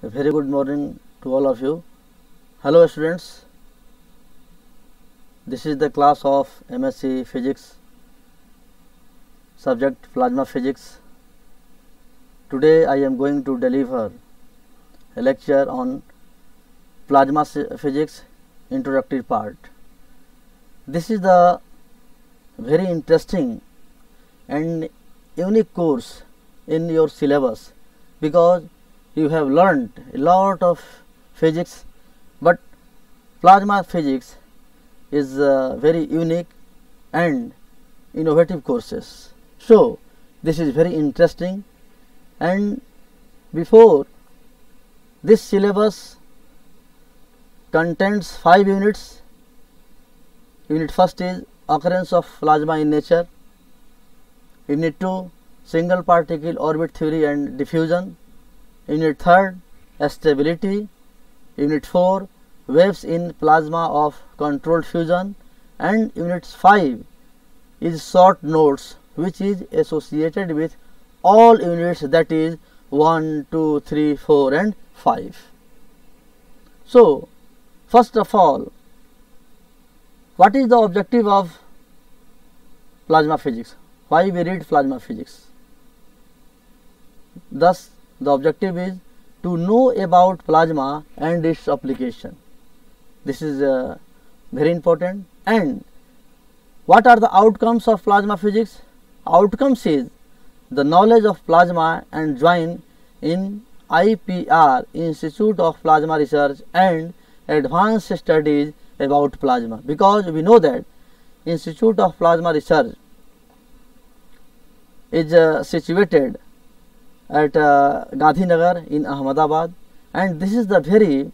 A very good morning to all of you. Hello students, this is the class of MSc Physics, subject Plasma Physics. Today I am going to deliver a lecture on Plasma Physics introductory part. This is the very interesting and unique course in your syllabus because you have learned a lot of physics, but plasma physics is very unique and innovative courses. So this is very interesting, and before this syllabus contains 5 units. Unit first is occurrence of plasma in nature. Unit 2, single particle orbit theory and diffusion. Unit 3, stability. Unit 4, waves in plasma of controlled fusion. And Unit 5 is short notes, which is associated with all units, that is 1, 2, 3, 4 and 5. So first of all, what is the objective of plasma physics? Why we read plasma physics? Thus the objective is to know about plasma and its application. This is very important. And what are the outcomes of plasma physics? Outcomes is the knowledge of plasma and join in IPR, Institute of Plasma Research, and advanced studies about plasma, because we know that Institute of Plasma Research is situated at Gandhinagar in Ahmedabad, and this is the very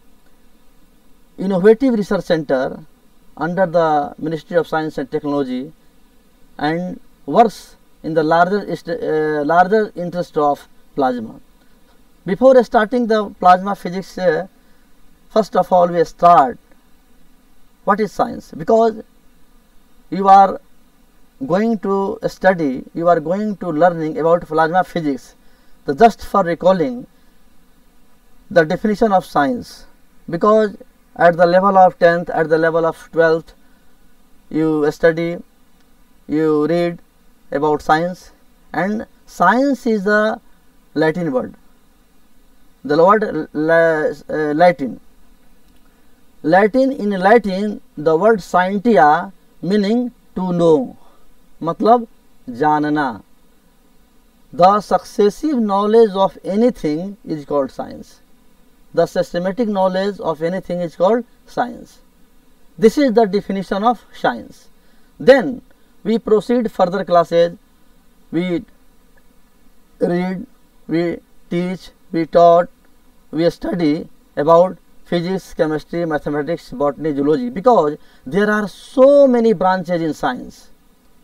innovative research center under the Ministry of Science and Technology and works in the larger interest of plasma. Before starting the plasma physics, first of all we start what is science, because you are going to study, you are going to learning about plasma physics. So just for recalling the definition of science, because at the level of 10th, at the level of 12th, you study, you read about science, and science is the Latin word. The word Latin. In Latin, the word scientia meaning to know, matlab janana. The successive knowledge of anything is called science. The systematic knowledge of anything is called science. This is the definition of science. Then we proceed further classes. We read, we teach, we taught, we study about physics, chemistry, mathematics, botany, zoology, because there are so many branches in science,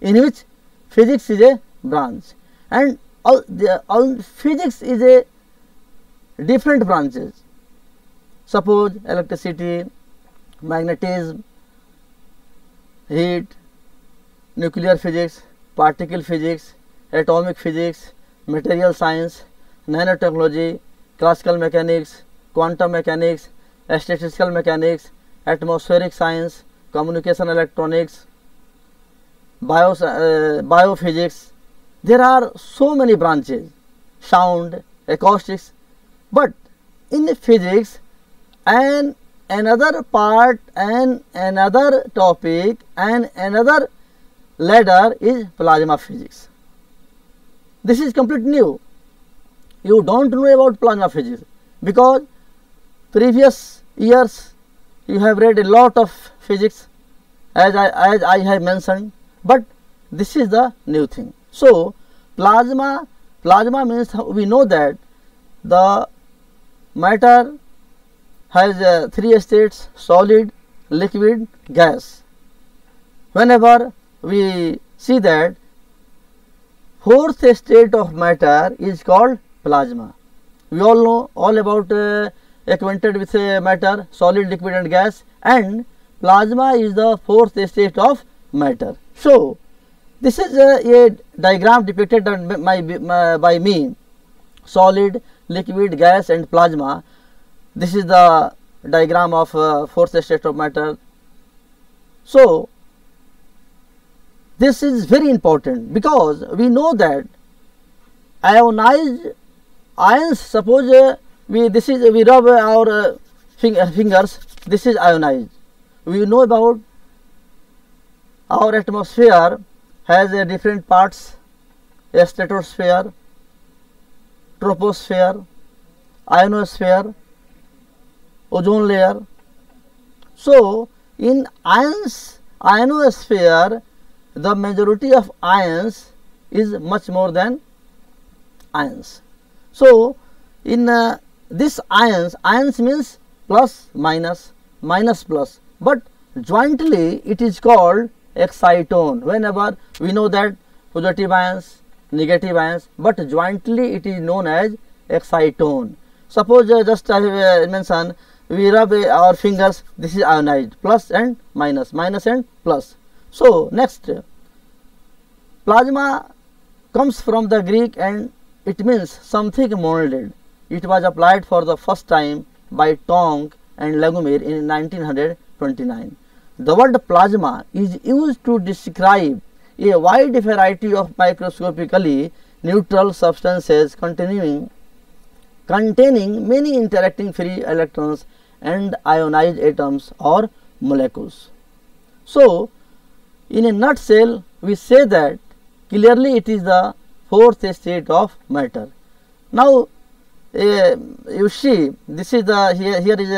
in which physics is a branch, and all physics is a different branches. Suppose electricity, magnetism, heat, nuclear physics, particle physics, atomic physics, material science, nanotechnology, classical mechanics, quantum mechanics, statistical mechanics, atmospheric science, communication electronics, biophysics. There are so many branches, sound, acoustics, but in physics, and another part and another topic and another ladder is plasma physics. This is completely new. You don't know about plasma physics because previous years you have read a lot of physics as I have mentioned, but this is the new thing. So plasma means we know that the matter has 3 states: solid, liquid, gas. Whenever we see that 4th state of matter is called plasma. We all know all about acquainted with matter, solid, liquid and gas, and plasma is the 4th state of matter. So this is a diagram depicted by me. Solid, liquid, gas and plasma. This is the diagram of fourth state of matter. So this is very important because we know that ionized ions, suppose we rub our fingers, this is ionized. We know about our atmosphere has different parts: a stratosphere, troposphere, ionosphere, ozone layer. So in ionosphere, the majority of ions is much more than ions. So in this ions means plus minus, minus plus, but jointly it is called exciton. Whenever we know that positive ions, negative ions, but jointly it is known as exciton. Suppose just I have mentioned, we rub our fingers, this is ionized, plus and minus, minus and plus. So next, plasma comes from the Greek and it means something molded. It was applied for the first time by Tonk and Lagomir in 1929. The word plasma is used to describe a wide variety of microscopically neutral substances containing many interacting free electrons and ionized atoms or molecules. So in a nutshell, we say that clearly it is the fourth state of matter. Now you see, this is the here is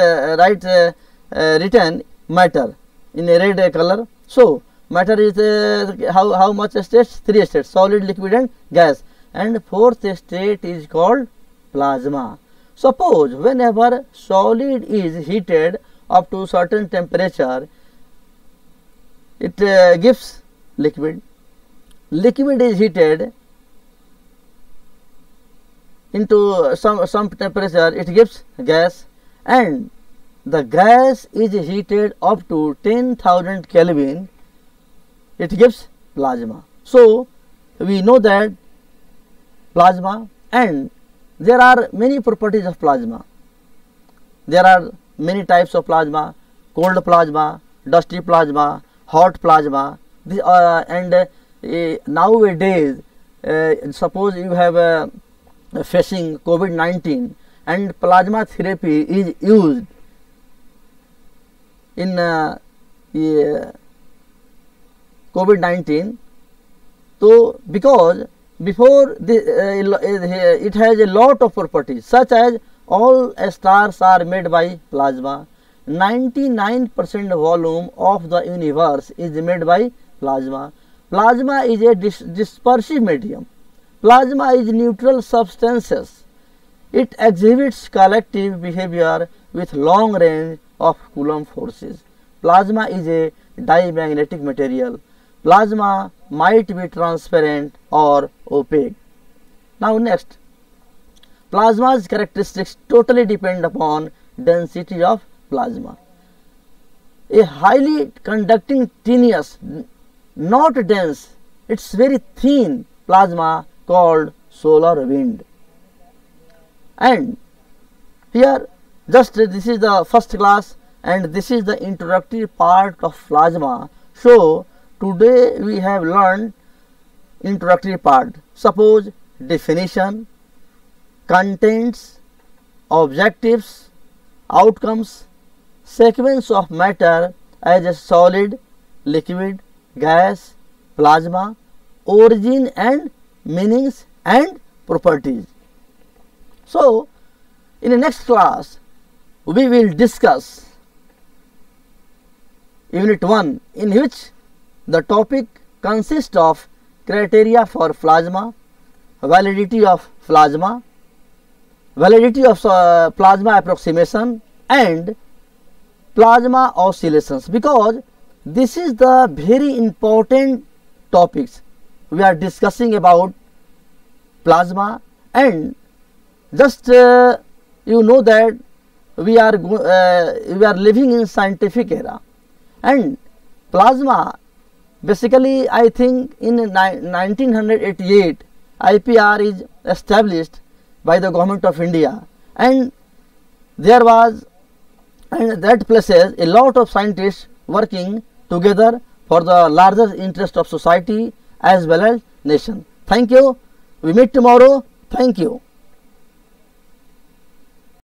written matter in a red color. So matter is how much states? 3 states: solid, liquid and gas, and fourth state is called plasma. Suppose whenever solid is heated up to certain temperature, it gives liquid. Liquid is heated into some temperature, it gives gas, and the gas is heated up to 10,000 Kelvin, it gives plasma. So we know that plasma, and there are many properties of plasma. There are many types of plasma: cold plasma, dusty plasma, hot plasma. Nowadays, suppose you have facing COVID-19 and plasma therapy is used in COVID-19. So because before it has a lot of properties, such as all stars are made by plasma, 99% volume of the universe is made by plasma. Plasma is a dispersive medium. Plasma is neutral substances. It exhibits collective behavior with long range of Coulomb forces. Plasma is a dimagnetic material. Plasma might be transparent or opaque. Now next, plasma's characteristics totally depend upon density of plasma. A highly conducting tenuous, not dense, it's very thin plasma called solar wind. And here just this is the first class and this is the introductory part of plasma. So today we have learned introductory part. Suppose definition, contents, objectives, outcomes, sequence of matter as a solid, liquid, gas, plasma, origin and meanings and properties. So in the next class we will discuss unit 1, in which the topic consists of criteria for plasma, validity of plasma, validity of plasma approximation and plasma oscillations, because this is the very important topics we are discussing about plasma. And just you know that we are living in scientific era, and plasma basically I think in 1988 IPR is established by the government of India, and there was and that places a lot of scientists working together for the larger interest of society as well as nation. Thank you. We meet tomorrow. Thank you.